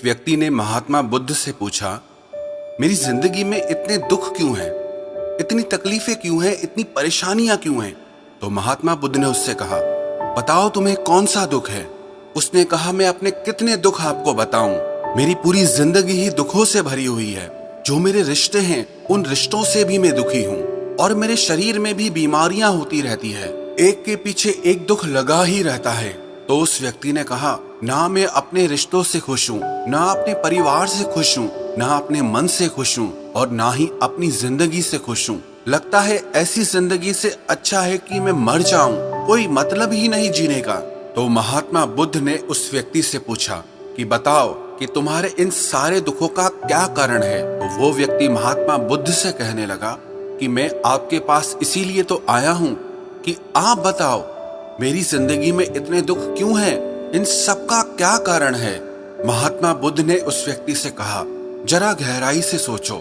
व्यक्ति ने महात्मा बुद्ध से पूछा, मेरी जिंदगी में इतने दुख क्यों हैं? इतनी तकलीफें क्यों हैं? इतनी परेशानियां क्यों हैं? तो महात्मा बुद्ध ने उससे कहा, बताओ तुम्हें कौन सा दुख है? उसने कहा, मैं अपने कितने दुख आपको बताऊं? मेरी पूरी जिंदगी ही दुखों से भरी हुई है। जो मेरे रिश्ते हैं उन रिश्तों से भी मैं दुखी हूँ और मेरे शरीर में भी बीमारियां होती रहती है। एक के पीछे एक दुख लगा ही रहता है। तो उस व्यक्ति ने कहा, ना मैं अपने रिश्तों से खुश हूँ, ना अपने परिवार से खुश हूँ, ना अपने मन से खुश हूँ और ना ही अपनी जिंदगी से खुश हूँ। लगता है ऐसी जिंदगी से अच्छा है कि मैं मर जाऊं, कोई मतलब ही नहीं जीने का। तो महात्मा बुद्ध ने उस व्यक्ति से पूछा कि बताओ कि तुम्हारे इन सारे दुखों का क्या कारण है? तो वो व्यक्ति महात्मा बुद्ध से कहने लगा कि मैं आपके पास इसीलिए तो आया हूँ कि आप बताओ मेरी जिंदगी में इतने दुख क्यों हैं? इन सब का क्या कारण है? महात्मा बुद्ध ने उस व्यक्ति से कहा, जरा गहराई से सोचो,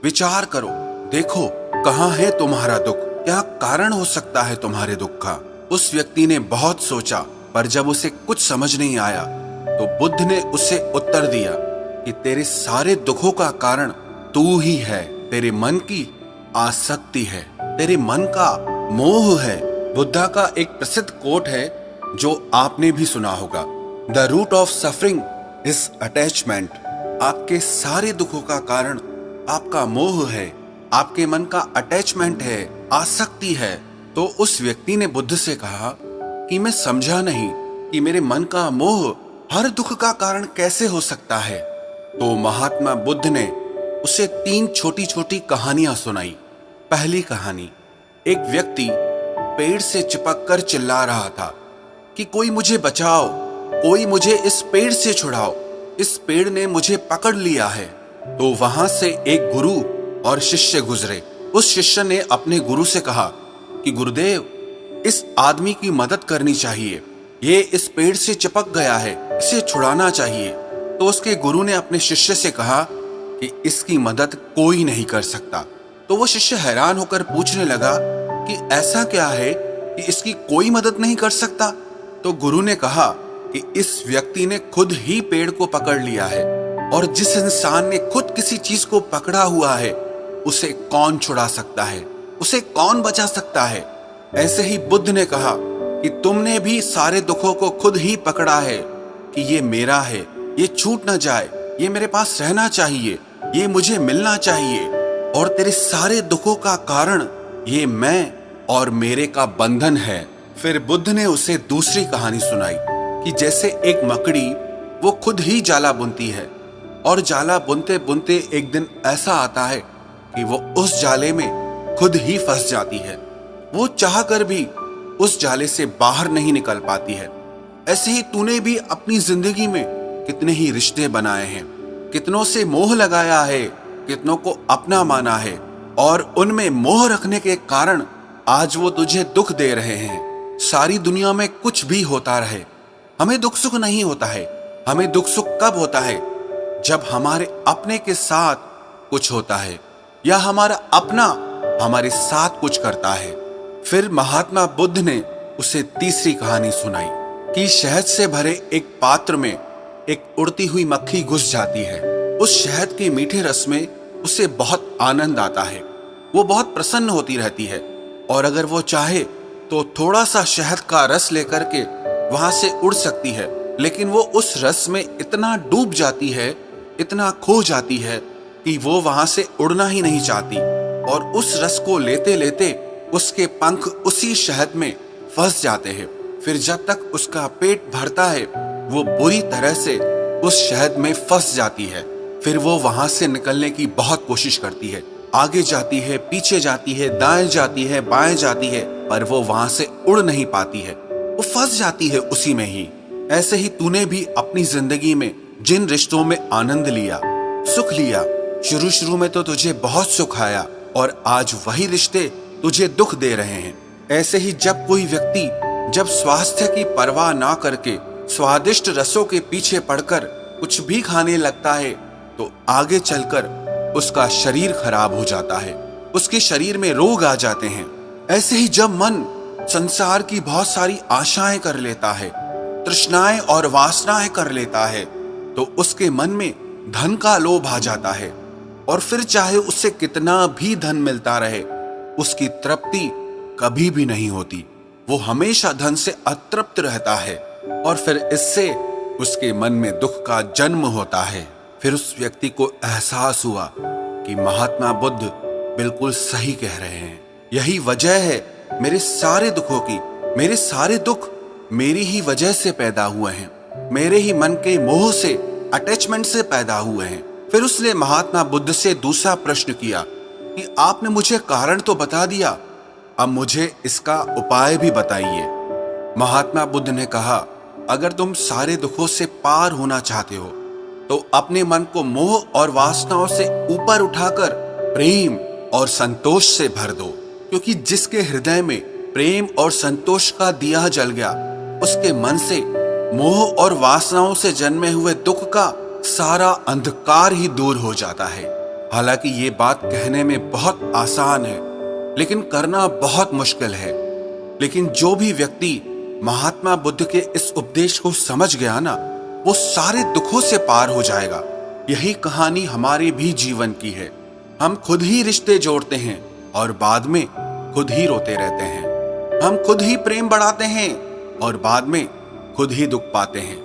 विचार करो, देखो कहाँ है तुम्हारा दुख, क्या कारण हो सकता है तुम्हारे दुख का। उस व्यक्ति ने बहुत सोचा, पर जब उसे कुछ समझ नहीं आया तो बुद्ध ने उसे उत्तर दिया कि तेरे सारे दुखों का कारण तू ही है। तेरे मन की आसक्ति है, तेरे मन का मोह है। बुद्धा का एक प्रसिद्ध कोट है जो आपने भी सुना होगा, the root of suffering is attachment. आपके सारे दुखों का कारण आपका मोह है, आपके मन का अटैचमेंट है, आसक्ति है। तो उस व्यक्ति ने बुद्ध से कहा कि मैं समझा नहीं कि मेरे मन का मोह हर दुख का कारण कैसे हो सकता है। तो महात्मा बुद्ध ने उसे 3 छोटी छोटी कहानियां सुनाई। पहली कहानी, एक व्यक्ति पेड़ से चिपक कर चिल्ला रहा था कि कोई मुझे बचाओ, कोई मुझे इस पेड़ से छुड़ाओ, इस पेड़ ने मुझे पकड़ लिया है। तो वहां से एक गुरु और शिष्य गुजरे। उस शिष्य ने अपने गुरु से कहा कि गुरुदेव, इस आदमी की मदद करनी चाहिए, ये इस पेड़ से चिपक गया है, इसे छुड़ाना चाहिए। तो उसके गुरु ने अपने शिष्य से कहा कि इसकी मदद कोई नहीं कर सकता। तो वो शिष्य हैरान होकर पूछने लगा कि ऐसा क्या है कि इसकी कोई मदद नहीं कर सकता। तो गुरु ने कहा कि इस व्यक्ति ने खुद ही पेड़ को पकड़ लिया है, और जिस इंसान ने खुद किसी चीज को पकड़ा हुआ है उसे कौन छुड़ा सकता है, उसे कौन बचा सकता है। ऐसे ही बुद्ध ने कहा कि तुमने भी सारे दुखों को खुद ही पकड़ा है कि ये मेरा है, ये छूट ना जाए, ये मेरे पास रहना चाहिए, ये मुझे मिलना चाहिए, और तेरे सारे दुखों का कारण ये मैं और मेरे का बंधन है। फिर बुद्ध ने उसे दूसरी कहानी सुनाई कि जैसे एक मकड़ी वो खुद ही जाला बुनती है, और जाला बुनते बुनते एक दिन ऐसा आता है कि वो उस जाले में खुद ही फंस जाती है। वो चाह कर भी उस जाले से बाहर नहीं निकल पाती है। ऐसे ही तूने भी अपनी जिंदगी में कितने ही रिश्ते बनाए हैं, कितनों से मोह लगाया है, कितनों को अपना माना है, और उनमें मोह रखने के कारण आज वो तुझे दुख दे रहे हैं। सारी दुनिया में कुछ भी होता रहे, हमें दुख सुख नहीं होता है। हमें दुख सुख कब होता है? जब हमारे अपने के साथ कुछ होता है या हमारा अपना हमारे साथ कुछ करता है। फिर महात्मा बुद्ध ने उसे तीसरी कहानी सुनाई कि शहद से भरे एक पात्र में एक उड़ती हुई मक्खी घुस जाती है। उस शहद के मीठे रस में उसे बहुत आनंद आता है, वो बहुत प्रसन्न होती रहती है, और अगर वो चाहे तो थोड़ा सा शहद का रस लेकर के वहां से उड़ सकती है। लेकिन वो उस रस में इतना डूब जाती है, इतना खो जाती है कि वो वहां से उड़ना ही नहीं चाहती, और उस रस को लेते लेते उसके पंख उसी शहद में फंस जाते हैं। फिर जब तक उसका पेट भरता है वो बुरी तरह से उस शहद में फंस जाती है। फिर वो वहां से निकलने की बहुत कोशिश करती है, आगे जाती है, पीछे जाती है, दाएं जाती है, बाएं जाती है, पर वो वहां से उड़ नहीं पाती है, वो फंस जाती है उसी में ही। ऐसे ही तूने भी अपनी जिंदगी में जिन रिश्तों में आनंद लिया, सुख लिया, शुरू शुरू में तो तुझे बहुत सुख आया, और आज वही रिश्ते तुझे दुख दे रहे हैं। ऐसे ही जब कोई व्यक्ति जब स्वास्थ्य की परवाह ना करके स्वादिष्ट रसों के पीछे पड़कर कुछ भी खाने लगता है तो आगे चलकर उसका शरीर खराब हो जाता है, उसके शरीर में रोग आ जाते हैं। ऐसे ही जब मन संसार की बहुत सारी आशाएं कर लेता है, तृष्णाएं और वासनाएं कर लेता है, तो उसके मन में धन का लोभ आ जाता है और फिर चाहे उससे कितना भी धन मिलता रहे, उसकी तृप्ति कभी भी नहीं होती। वो हमेशा धन से अतृप्त रहता है और फिर इससे उसके मन में दुख का जन्म होता है। फिर उस व्यक्ति को एहसास हुआ कि महात्मा बुद्ध बिल्कुल सही कह रहे हैं। यही वजह है मेरे सारे दुखों की। मेरे सारे दुख मेरी ही वजह से पैदा हुए हैं, मेरे ही मन के मोह से, अटैचमेंट से पैदा हुए हैं। फिर उसने महात्मा बुद्ध से दूसरा प्रश्न किया कि आपने मुझे कारण तो बता दिया, अब मुझे इसका उपाय भी बताइए। महात्मा बुद्ध ने कहा, अगर तुम सारे दुखों से पार होना चाहते हो तो अपने मन को मोह और वासनाओं से ऊपर उठाकर प्रेम और संतोष से भर दो, क्योंकि जिसके हृदय में प्रेम और संतोष का दिया जल गया, उसके मन से मोह और वासनाओं से जन्मे हुए दुख का सारा अंधकार ही दूर हो जाता है। हालांकि ये बात कहने में बहुत आसान है, लेकिन करना बहुत मुश्किल है। लेकिन जो भी व्यक्ति महात्मा बुद्ध के इस उपदेश को समझ गया ना, वो सारे दुखों से पार हो जाएगा। यही कहानी हमारे भी जीवन की है। हम खुद ही रिश्ते जोड़ते हैं और बाद में खुद ही रोते रहते हैं। हम खुद ही प्रेम बढ़ाते हैं और बाद में खुद ही दुख पाते हैं।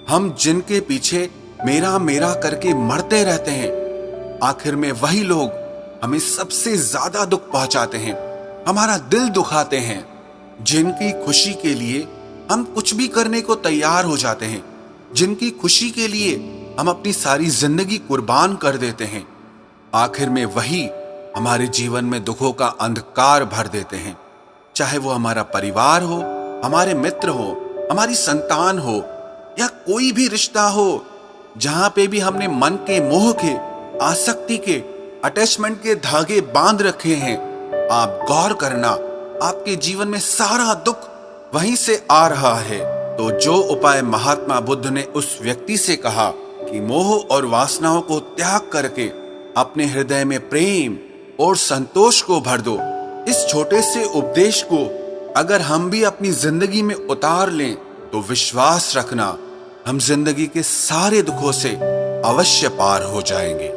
हम जिनके पीछे मेरा मेरा करके मरते रहते हैं, आखिर में वही लोग हमें सबसे ज्यादा दुख पहुंचाते हैं, हमारा दिल दुखाते हैं। जिनकी खुशी के लिए हम कुछ भी करने को तैयार हो जाते हैं, जिनकी खुशी के लिए हम अपनी सारी जिंदगी कुर्बान कर देते हैं, आखिर में वही हमारे जीवन में दुखों का अंधकार भर देते हैं। चाहे वो हमारा परिवार हो, हमारे मित्र हो, हमारी संतान हो या कोई भी रिश्ता हो, जहां पे भी हमने मन के मोह के, आसक्ति के, अटैचमेंट के धागे बांध रखे हैं, आप गौर करना, आपके जीवन में सारा दुख वहीं से आ रहा है। तो जो उपाय महात्मा बुद्ध ने उस व्यक्ति से कहा कि मोह और वासनाओं को त्याग करके अपने हृदय में प्रेम और संतोष को भर दो, इस छोटे से उपदेश को अगर हम भी अपनी जिंदगी में उतार लें तो विश्वास रखना, हम जिंदगी के सारे दुखों से अवश्य पार हो जाएंगे।